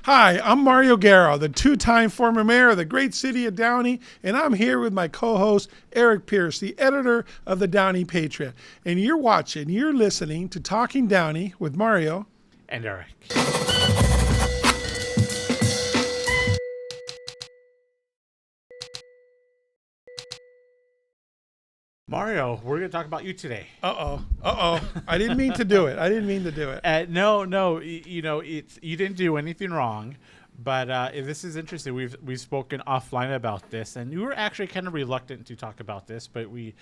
Hi, I'm Mario Guerra, the two-time former mayor of the great city of Downey, and I'm here with my co-host, Eric Pierce, the editor of the Downey Patriot. And you're listening to Talking Downey with Mario and Eric. Mario, we're going to talk about you today. Uh-oh. I didn't mean to do it. No. You didn't do anything wrong, but this is interesting. We've spoken offline about this, and you were actually kind of reluctant to talk about this, but we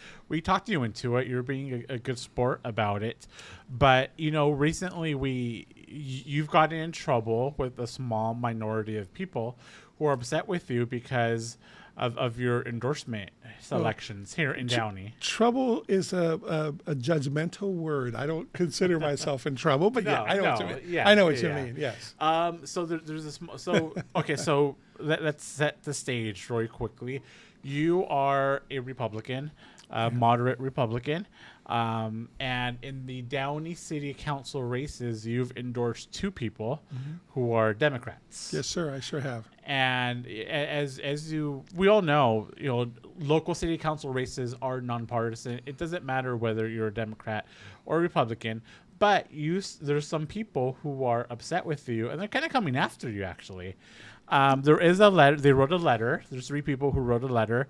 talked you into it. You're being a good sport about it. But, recently you've gotten in trouble with a small minority of people who are upset with you because of your endorsement selections here in Downey. Trouble is a judgmental word. I don't consider myself in trouble, but I know what you mean. I know what you mean. Yes. So there's a small. So okay. So let's set the stage very quickly. You are a Republican, moderate Republican, and in the Downey City Council races, you've endorsed two people who are Democrats. Yes, sir. I sure have. And we all know, local city council races are nonpartisan. It doesn't matter whether you're a Democrat or a Republican, but there's some people who are upset with you, and they're kind of coming after you, actually. There is a letter. They wrote a letter. There's three people who wrote a letter.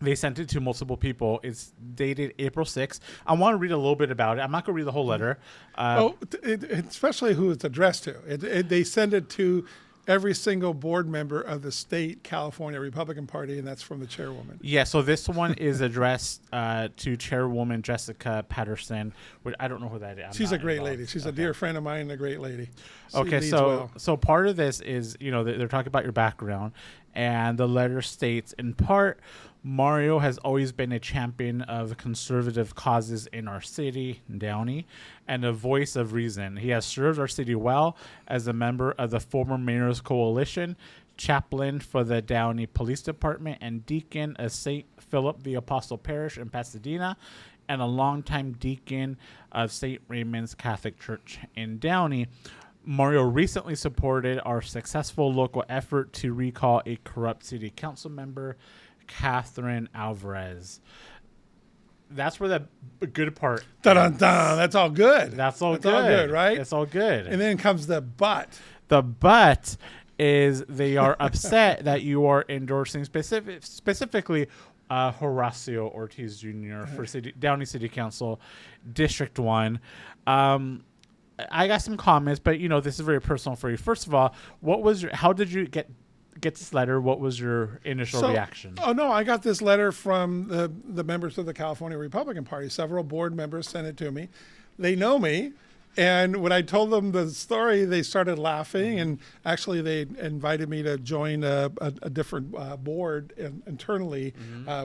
They sent it to multiple people. It's dated April 6th. I want to read a little bit about it. I'm not going to read the whole letter. Especially who it's addressed to. They send it to every single board member of the state California Republican Party, and that's from the chairwoman. Yeah, so this one is addressed to Chairwoman Jessica Patterson. I don't know who that is. She's a great lady. She's a dear friend of mine and a great lady. Okay, so part of this is, they're talking about your background, and the letter states, in part, Mario has always been a champion of conservative causes in our city, Downey, and a voice of reason. He has served our city well as a member of the former Mayor's Coalition, chaplain for the Downey Police Department, and deacon of St. Philip the Apostle Parish in Pasadena, and a longtime deacon of St. Raymond's Catholic Church in Downey. Mario recently supported our successful local effort to recall a corrupt city council member, Catherine Alvarez. That's where the good part. Dun-dun-dun. That's all good. That's all all good, right? It's all good. And then comes the but. The but is they are upset that you are endorsing specifically Horacio Ortiz Jr. for Downey City Council, District 1. I got some comments, but this is very personal for you. First of all, how did you get this letter? What was your initial reaction? Oh, no, I got this letter from the members of the California Republican Party. Several board members sent it to me. They know me. And when I told them the story, they started laughing. And actually, they invited me to join a different board internally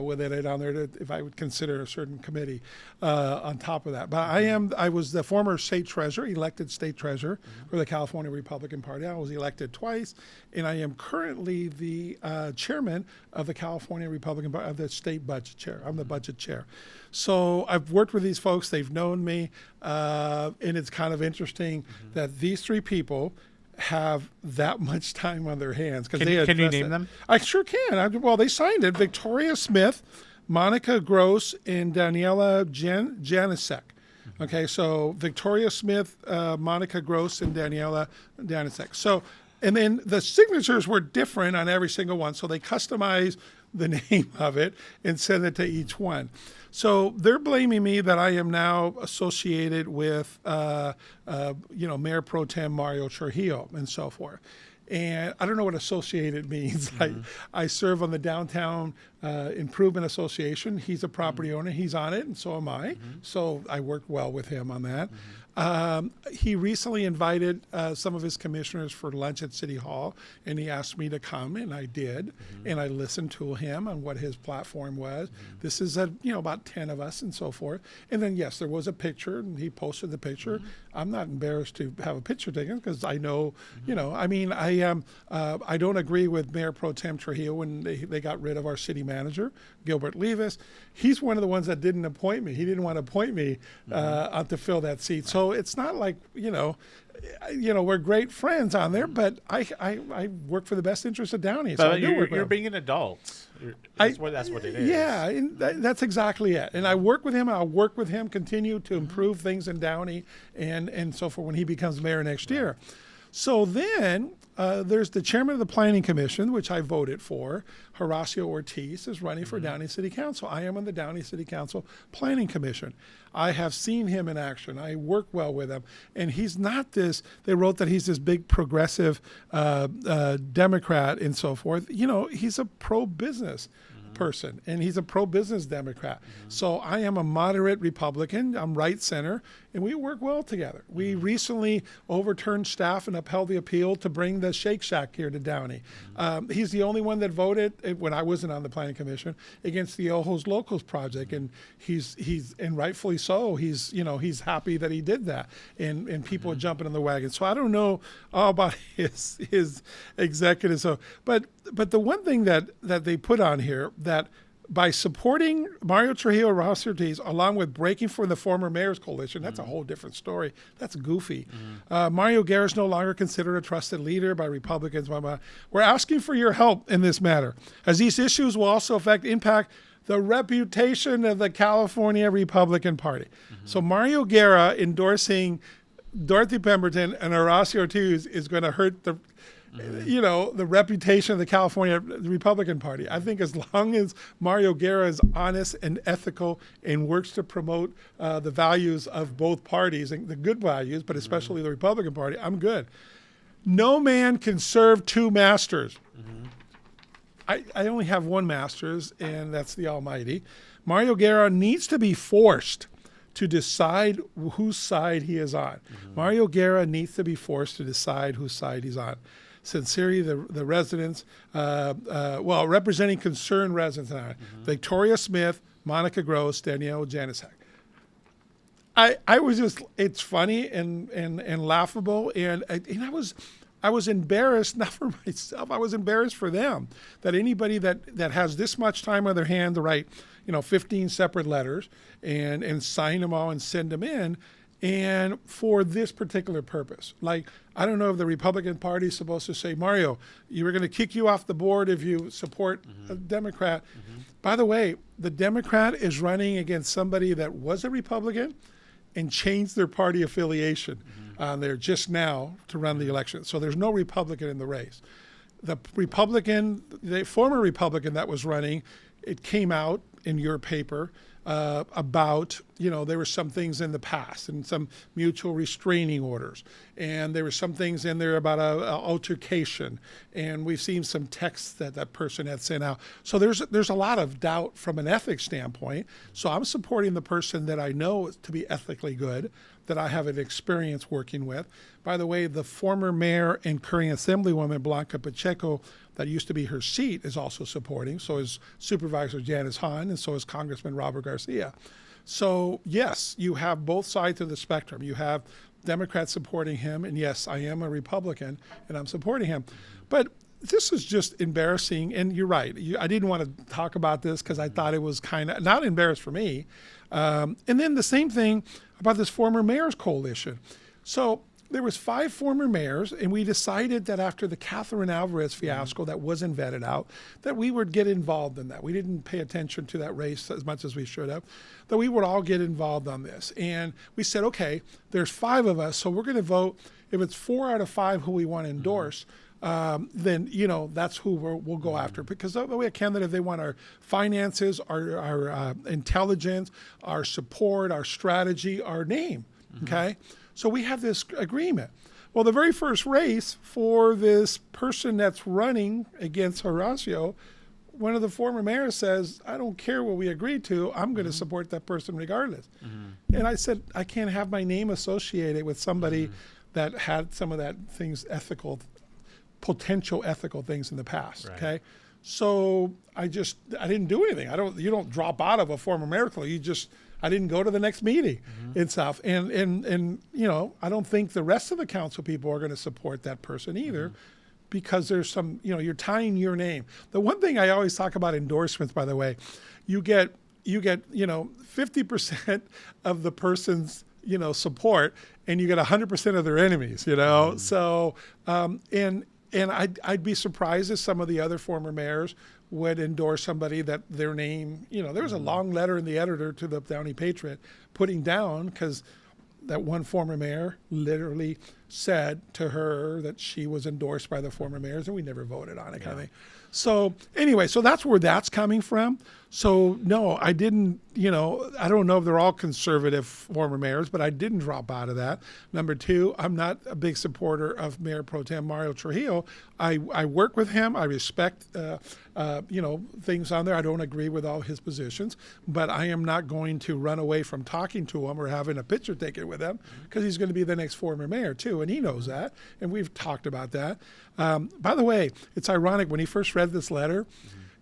with it on there if I would consider a certain committee on top of that. But I was the former state treasurer, elected state treasurer for the California Republican Party. I was elected twice. And I am currently the chairman of the California Republican Party, of the state budget chair. I'm the budget chair. So I've worked with these folks. They've known me. And it's kind of interesting that these three people have that much time on their hands. Can you name them? I sure can. They signed it. Victoria Smith, Monica Gross, and Daniela Janicek. Okay, so Victoria Smith, Monica Gross, and Daniela Janicek. So, and then the signatures were different on every single one. So they customized the name of it and sent it to each one. So they're blaming me that I am now associated with, Mayor Pro Tem Mario Trujillo and so forth. And I don't know what associated means. I serve on the Downtown Improvement Association. He's a property owner. He's on it, and so am I. So I worked well with him on that. He recently invited some of his commissioners for lunch at City Hall, and he asked me to come, and I did. And I listened to him on what his platform was. This is about 10 of us and so forth. And then, yes, there was a picture, and he posted the picture. I'm not embarrassed to have a picture taken because I know, I don't agree with Mayor Pro Tem Trujillo when they got rid of our city manager, Gilbert Levis. He's one of the ones that didn't appoint me. He didn't want to appoint me to fill that seat. So So it's not like, we're great friends on there, but I work for the best interest of Downey. So But I do work with you're him. being an adult. That's what it is. Yeah, and that's exactly it. And I work with him. I'll work with him, continue to improve things in Downey and so forth when he becomes mayor next year. So then there's the chairman of the Planning Commission, which I voted for. Horacio Ortiz is running for Downey City Council. I am on the Downey City Council Planning Commission. I have seen him in action. I work well with him. And he's not this, they wrote that he's this big progressive Democrat and so forth. He's a pro-business person, and he's a pro-business Democrat. So I am a moderate Republican. I'm right center, and we work well together. We recently overturned staff and upheld the appeal to bring the Shake Shack here to Downey. He's the only one that voted when I wasn't on the Planning Commission against the Ojos Locals project, and he's and rightfully so. He's happy that he did that, and people are jumping on the wagon. So I don't know all about his executives. So, but the one thing that they put on here, that by supporting Mario Trujillo Rojas Ortiz, along with breaking for the former mayor's coalition, that's a whole different story. That's goofy. Mario Guerra is no longer considered a trusted leader by Republicans. Blah, blah. We're asking for your help in this matter, as these issues will also impact the reputation of the California Republican Party. So Mario Guerra endorsing Dorothy Pemberton and Horacio Ortiz is going to hurt the reputation of the California Republican Party. I think as long as Mario Guerra is honest and ethical and works to promote the values of both parties, and the good values, but especially the Republican Party, I'm good. No man can serve two masters. I only have one master's, and that's the Almighty. Mario Guerra needs to be forced to decide whose side he is on. Mario Guerra needs to be forced to decide whose side he's on. Sincerely, the residents, representing concerned residents tonight, Victoria Smith, Monica Gross, Danielle Janicek. I was just, it's funny and laughable, and I was embarrassed, not for myself, I was embarrassed for them, that anybody that has this much time on their hand to write 15 separate letters and sign them all and send them in, and for this particular purpose. Like, I don't know if the Republican Party is supposed to say, Mario, you were going to kick you off the board if you support a Democrat. By the way, the Democrat is running against somebody that was a Republican and changed their party affiliation on there just now to run the election. So there's no Republican in the race. The former Republican that was running, it came out in your paper about, there were some things in the past and some mutual restraining orders. And there were some things in there about a altercation. And we've seen some texts that person had sent out. So there's a lot of doubt from an ethics standpoint. So I'm supporting the person that I know to be ethically good, that I have an experience working with. By the way, the former mayor and current Assemblywoman Blanca Pacheco, that used to be her seat, is also supporting. So is Supervisor Janice Hahn, and so is Congressman Robert Garcia. So yes, you have both sides of the spectrum. You have Democrats supporting him, and yes, I am a Republican, and I'm supporting him. But this is just embarrassing, and you're right. I didn't want to talk about this because I thought it was kind of not embarrassed for me. And then the same thing about this former mayor's coalition. So there was 5 former mayors, and we decided that after the Catherine Alvarez fiasco that wasn't vetted out, that we would get involved in that. We didn't pay attention to that race as much as we should have, that we would all get involved on this. And we said, okay, there's 5 of us, so we're going to vote. If it's 4 out of 5 who we want to endorse, then, that's who we'll go after. Because the way a candidate, they want our finances, our intelligence, our support, our strategy, our name, okay? So we have this agreement. Well, the very first race for this person that's running against Horacio, one of the former mayors says, I don't care what we agreed to, I'm going to support that person regardless. And I said, I can't have my name associated with somebody that had some of that things potential ethical things in the past, okay? So I didn't do anything. You don't drop out of a former mayor. I didn't go to the next meeting and stuff. And I don't think the rest of the council people are going to support that person either, because there's some, you're tying your name. The one thing I always talk about endorsements, by the way, you get 50% of the person's support, and you get 100% of their enemies, So, and I'd be surprised if some of the other former mayors would endorse somebody that their name, there was a long letter in the editor to the Downey Patriot putting down, because that one former mayor literally said to her that she was endorsed by the former mayors, and we never voted on it, kind of thing. So anyway, so that's where that's coming from. So no, I didn't, I don't know if they're all conservative former mayors, but I didn't drop out of that. Number two, I'm not a big supporter of Mayor Pro Tem Mario Trujillo. I work with him. I respect, things on there. I don't agree with all his positions, but I am not going to run away from talking to him or having a picture taken with him, because he's going to be the next former mayor too, and he knows that, and we've talked about that. By the way, it's ironic, when he first read this letter,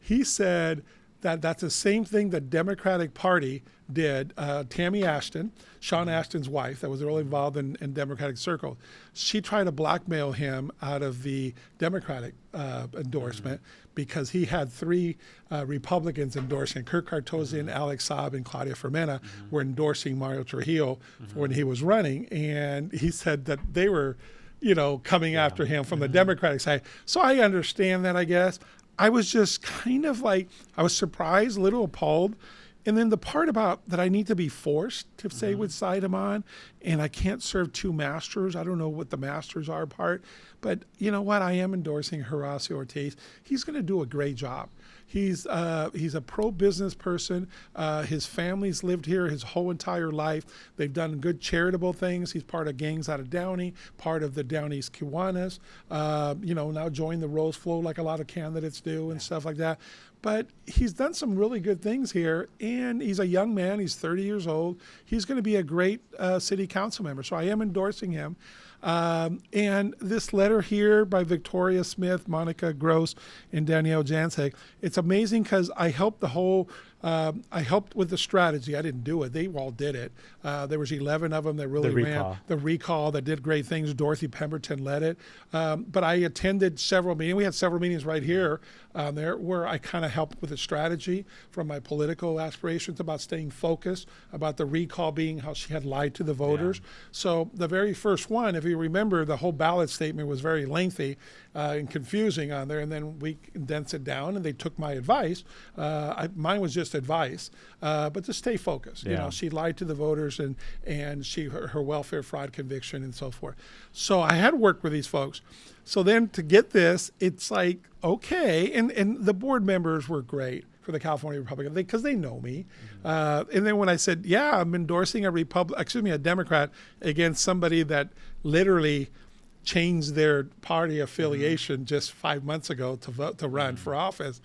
he said that that's the same thing the Democratic Party did. Tammy Ashton, Sean Ashton's wife, that was really involved in Democratic circles, she tried to blackmail him out of the Democratic endorsement, because he had three Republicans endorsing. Kirk Cartosian, Alex Saab, and Claudia Fermena were endorsing Mario Trujillo when he was running, and he said that they were coming after him from the Democratic side. So I understand that, I guess. I was just kind of like, I was surprised, a little appalled. And then the part about that I need to be forced to say which side I'm on, and I can't serve two masters. I don't know what the masters are part, but you know what? I am endorsing Horacio Ortiz. He's going to do a great job. He's a pro-business person. His family's lived here his whole entire life. They've done good charitable things. He's part of gangs out of Downey, part of the Downey's Kiwanis. Now joined the Rose Flow like a lot of candidates do and stuff like that. But he's done some really good things here, and he's a young man. He's 30 years old. He's going to be a great city council member. So I am endorsing him. And this letter here by Victoria Smith, Monica Gross, and Danielle Jancek, it's amazing because I helped I helped with the strategy. I didn't do it. They all did it. There was 11 of them that really ran the recall that did great things. Dorothy Pemberton led it. But I attended several meetings. We had several meetings right here there where I kind of helped with the strategy from my political aspirations about staying focused, about the recall being how she had lied to the voters. So the very first one, if you remember, the whole ballot statement was very lengthy and confusing on there. And then we condensed it down, and they took my advice. Mine was just advice, but to stay focused. She lied to the voters, and her welfare fraud conviction and so forth. So I had worked with these folks. So then to get this, it's like, okay, and the board members were great for the California Republican because they know me. And then when I said, I'm endorsing a Democrat against somebody that literally changed their party affiliation just 5 months ago to run for office,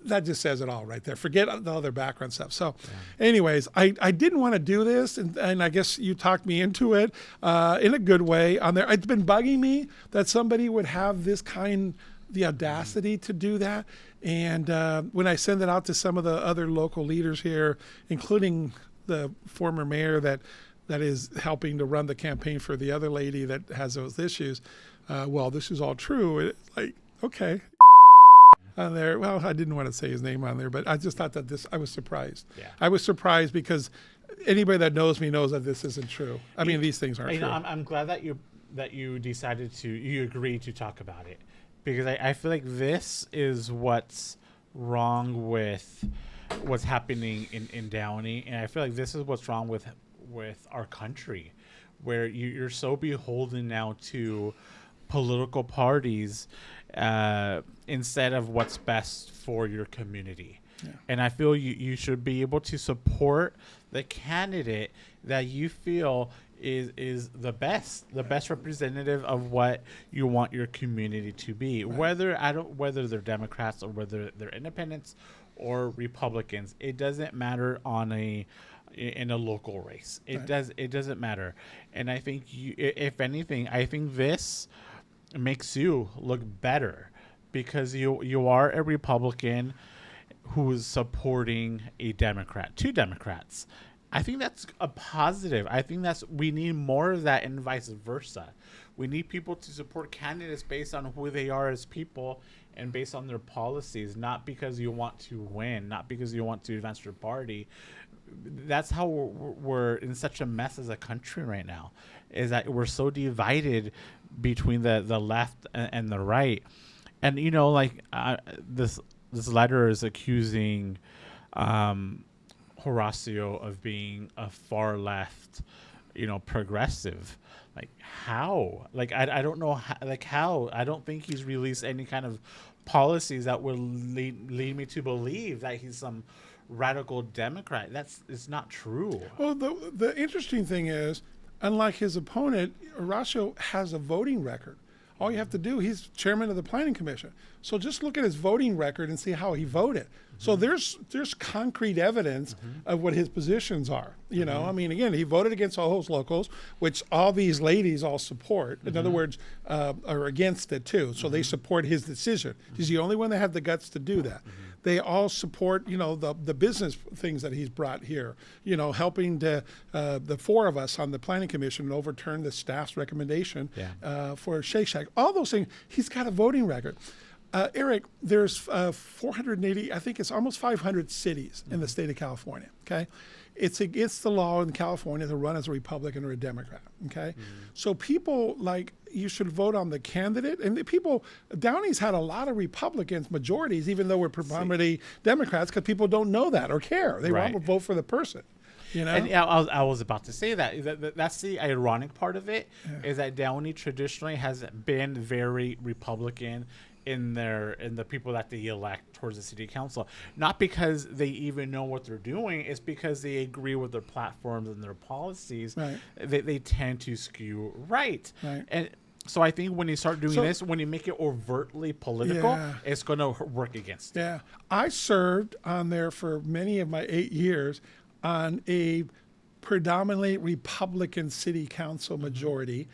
that just says it all right there. Forget the other background stuff. So anyways, I didn't want to do this, and I guess you talked me into it in a good way on there. It's been bugging me that somebody would have the audacity to do that. And when I send it out to some of the other local leaders here, including the former mayor that is helping to run the campaign for the other lady that has those issues, this is all true. It's like, okay. On there, I didn't want to say his name on there, but I just thought that I was surprised. I was surprised because anybody that knows me knows that this isn't true. I mean, these things aren't true. I'm glad that you decided you agreed to talk about it, because I feel like this is what's wrong with what's happening in Downey, and I feel like this is what's wrong with our country, where you're so beholden now to political parties instead of what's best for your community. And I feel you should be able to support the candidate that you feel is the best representative of what you want your community to be. Whether they're Democrats or whether they're independents or Republicans, it doesn't matter in a local race. It doesn't matter. And I think if anything, I think this makes you look better, because you are a Republican who is supporting a Democrat, two Democrats. I think that's a positive. I think we need more of that and vice versa. We need people to support candidates based on who they are as people and based on their policies, not because you want to win, not because you want to advance your party. That's how we're in such a mess as a country right now, is that we're so divided between the left and the right. And, you know, like this letter is accusing Horacio of being a far left, you know, progressive. Like how? Like I don't know how, like how. I don't think he's released any kind of policies that would lead me to believe that he's some radical Democrat. It's not true. Well, the interesting thing is, unlike his opponent, Horacio has a voting record. All you have to do, he's chairman of the planning commission. So just look at his voting record and see how he voted. So there's concrete evidence of what his positions are. You know, I mean, again, he voted against all those locals, which all these ladies all support. In other words, are against it too. So they support his decision. He's the only one that had the guts to do that. They all support, you know, the business things that he's brought here. You know, helping the four of us on the planning commission overturn the staff's recommendation for Shake Shack. All those things. He's got a voting record. Eric, there's 480, I think it's almost 500 cities in the state of California, okay? It's against the law in California to run as a Republican or a Democrat, okay? So people, like, you should vote on the candidate. And the people, Downey's had a lot of Republicans, majorities, even though we're predominantly Democrats, because people don't know that or care. They want to vote for the person. You know? And I was about to say that's the ironic part of it, is that Downey traditionally has been very Republican in the people that they elect towards the city council, not because they even know what they're doing. It's because they agree with their platforms and their policies. Right. They tend to skew right. And so I think when you start doing this, when you make it overtly political, it's going to work against you. Yeah. I served on there for many of my 8 years on a predominantly Republican city council majority.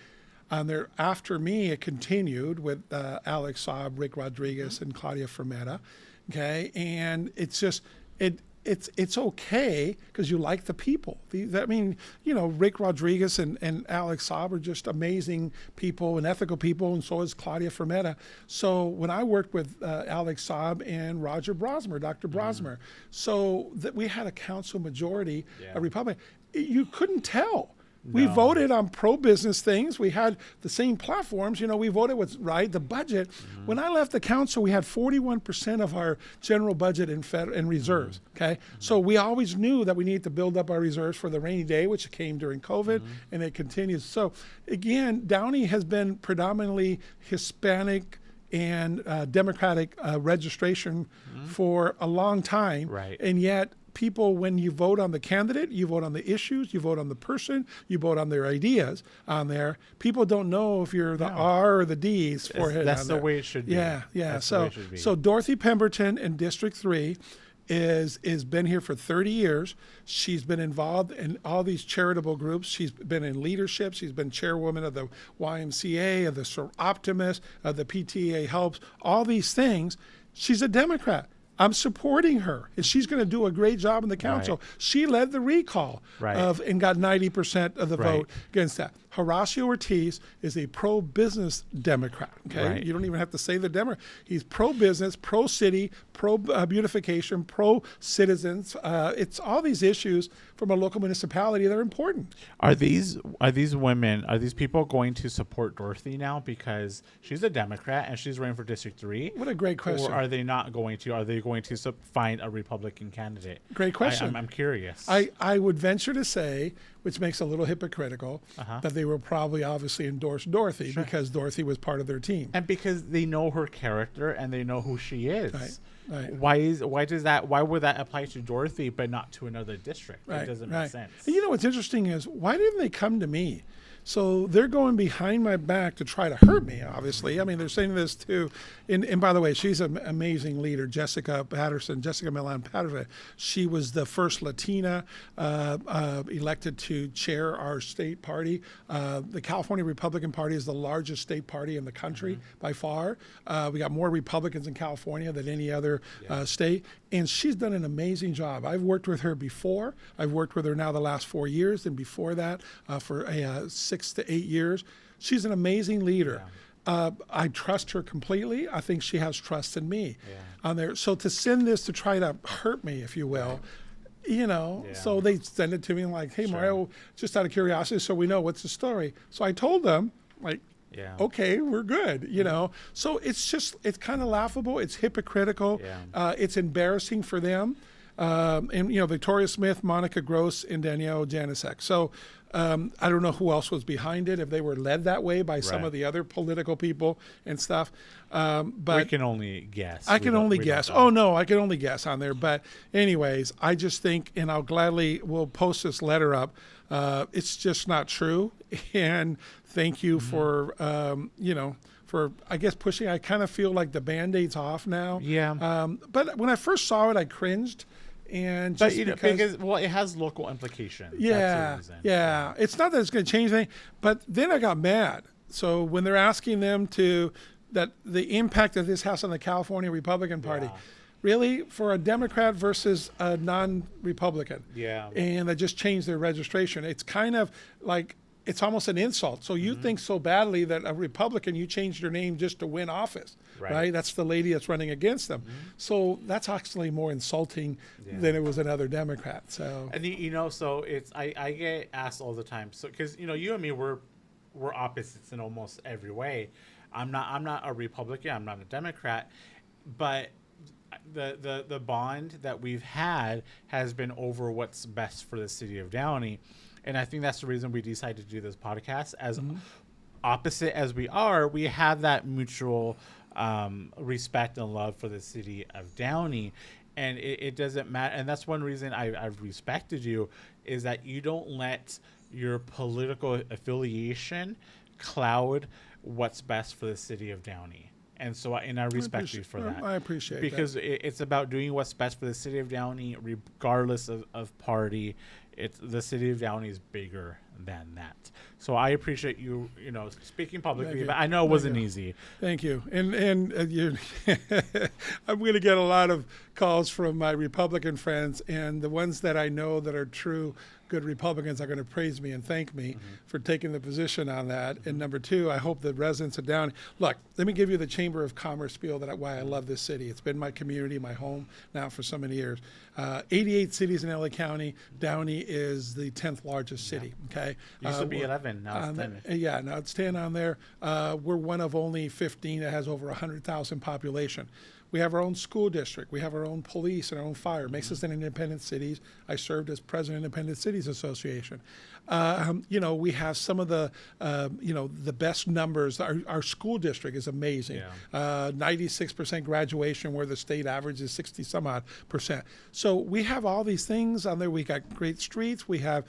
There, after me, it continued with Alex Saab, Rick Rodriguez, and Claudia Fermetta. Okay, and it's just it's okay because you like the people. I mean, you know, Rick Rodriguez and Alex Saab are just amazing people and ethical people, and so is Claudia Fermetta. So when I worked with Alex Saab and Roger Brosmer, Dr. Brosmer, so that we had a council majority, a Republican, you couldn't tell. We voted on pro-business things. We had the same platforms. You know, we voted what's right, the budget. When I left the council, we had 41% of our general budget in reserves, okay? So we always knew that we needed to build up our reserves for the rainy day, which came during COVID, and it continues. So, again, Downey has been predominantly Hispanic and Democratic registration for a long time. Right. And yet, people, when you vote on the candidate, you vote on the issues, you vote on the person, you vote on their ideas on there. People don't know if you're the R or the D's forehead. That's the way it should be. Yeah. So Dorothy Pemberton in District 3 is been here for 30 years. She's been involved in all these charitable groups. She's been in leadership. She's been chairwoman of the YMCA, of the Sir Optimus, of the PTA Helps, all these things. She's a Democrat. I'm supporting her, and she's going to do a great job in the council. She led the recall and got 90% of the vote against that. Horacio Ortiz is a pro-business Democrat. Okay, you don't even have to say the Democrat. He's pro-business, pro-city, pro-beautification, pro-citizens. It's all these issues from a local municipality that are important. Are these women? Are these people going to support Dorothy now because she's a Democrat and she's running for District 3? What a great question. Or are they not going to? Are they going to find a Republican candidate? Great question. I'm curious. I would venture to say, which makes a little hypocritical, that they will probably obviously endorse Dorothy because Dorothy was part of their team. And because they know her character and they know who she is. Right. Why would that apply to Dorothy but not to another district? It doesn't make sense. And you know what's interesting is, why didn't they come to me? So they're going behind my back to try to hurt me, obviously. I mean, they're saying this too. And by the way, she's an amazing leader, Jessica Milan Patterson. She was the first Latina elected to chair our state party. The California Republican Party is the largest state party in the country by far. We got more Republicans in California than any other state. And she's done an amazing job. I've worked with her before. I've worked with her now the last 4 years, and before that for 6 to 8 years. She's an amazing leader. I trust her completely. I think she has trust in me on there. So to send this to try to hurt me, if you will, you know, so they send it to me like, hey, Mario, just out of curiosity, so we know what's the story. So I told them, like, okay, we're good, you know. So it's kind of laughable. It's hypocritical. It's embarrassing for them. And, you know, Victoria Smith, Monica Gross, and Danielle Janicek. So I don't know who else was behind it, if they were led that way by some of the other political people and stuff. But we can only guess. I can only guess. Oh, no, I can only guess on there. But anyways, I just think, and I'll gladly will post this letter up. It's just not true. And thank you for, you know, for, I guess, pushing. I kind of feel like the Band-Aid's off now. But when I first saw it, I cringed. And just because well, it has local implications. That's the reason. It's not that it's going to change anything, but then I got mad. So when they're asking them that the impact of this has on the California Republican Party, really, for a Democrat versus a non-Republican, and they just changed their registration, it's kind of like, it's almost an insult. So you think so badly that a Republican, you changed your name just to win office, right? That's the lady that's running against them. So that's actually more insulting than it was another Democrat. So, and you know, so it's I get asked all the time. So because you know, you and me, we're opposites in almost every way. I'm not a Republican. I'm not a Democrat, but the bond that we've had has been over what's best for the city of Downey. And I think that's the reason we decided to do this podcast. As opposite as we are, we have that mutual respect and love for the city of Downey. And it doesn't matter. And that's one reason I've respected you, is that you don't let your political affiliation cloud what's best for the city of Downey. And so, I respect you for that. I appreciate that. Because it's about doing what's best for the city of Downey, regardless of party. The city of Downey is bigger than that. So I appreciate you, speaking publicly, but I know it wasn't easy. Thank you. And you, I'm going to get a lot of calls from my Republican friends, and the ones that I know that are true good Republicans are going to praise me and thank me for taking the position on that. And number two, I hope the residents of Downey. Look, let me give you the Chamber of Commerce spiel why I love this city. It's been my community, my home now for so many years. 88 cities in LA County. Downey is the 10th largest city. Okay, used to be 11, now it's 10. Yeah, now it's 10 on there. We're one of only 15 that has over 100,000 population. We have our own school district. We have our own police and our own fire. Makes us an independent city. I served as president of Independent Cities Association. We have some of the best numbers. Our school district is amazing. 96% graduation, where the state average is 60 some odd percent. So we have all these things on there. We got great streets. We have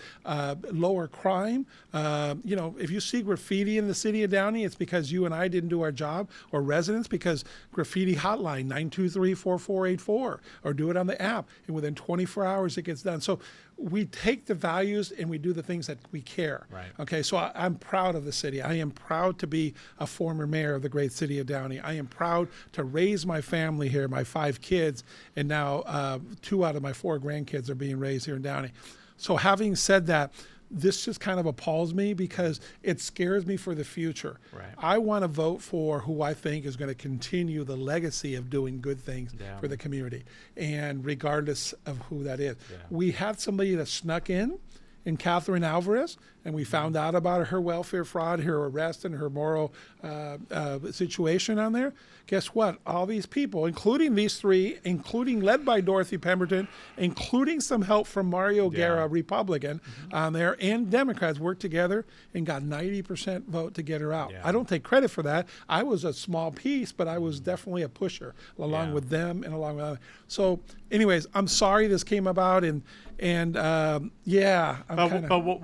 lower crime. If you see graffiti in the city of Downey, it's because you and I didn't do our job, or residents, because graffiti hotline 923-4484, or do it on the app, and within 24 hours it gets done. So we take the values and we do the things that we care. Right. Okay, so I'm proud of the city. I am proud to be a former mayor of the great city of Downey. I am proud to raise my family here, my 5 kids, and now 2 out of my 4 grandkids are being raised here in Downey. So having said that, this just kind of appalls me because it scares me for the future. Right. I want to vote for who I think is going to continue the legacy of doing good things for the community, and regardless of who that is. We had somebody that snuck in Catherine Alvarez, and we found out about her welfare fraud, her arrest, and her moral situation on there. Guess what? All these people, including these 3, including led by Dorothy Pemberton, including some help from Mario Guerra, Republican, on there, and Democrats worked together and got 90% vote to get her out. I don't take credit for that. I was a small piece, but I was definitely a pusher along with them and along with others. So anyways, I'm sorry this came about, but we'll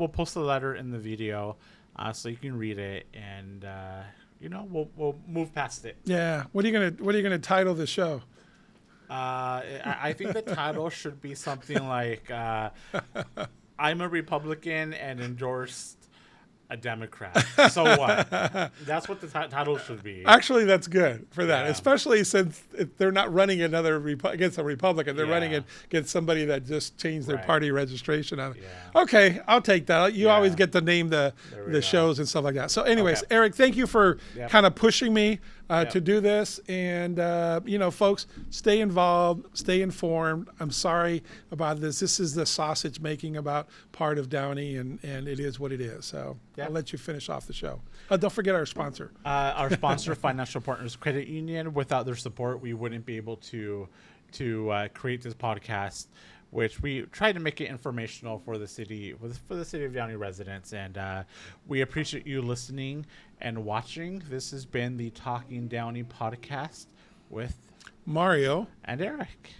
post the letter in the video. so you can read it, and we'll move past it. Yeah. What are you gonna title the show? I think the title should be something like "I'm a Republican and endorsed a Democrat." So what? That's what the title should be. Actually, that's good for that, Yeah. especially since they're not running against a Republican. They're running against somebody that just changed their Right. party registration on it. Yeah. Okay, I'll take that. You Yeah. always get to name the go. shows and stuff like that. So anyways, Okay. Eric, thank you for Yep. kind of pushing me Yep. to do this. And, folks, stay involved, stay informed. I'm sorry about this. This is the sausage making about part of Downey, and it is what it is. So Yep. I'll let you finish off the show. Don't forget our sponsor. Our sponsor, Financial Partners Credit Union. Without their support, we wouldn't be able to create this podcast, which we try to make it informational for the city of Downey residents. And we appreciate you listening and watching. This has been the Talking Downey podcast with Mario. and Eric.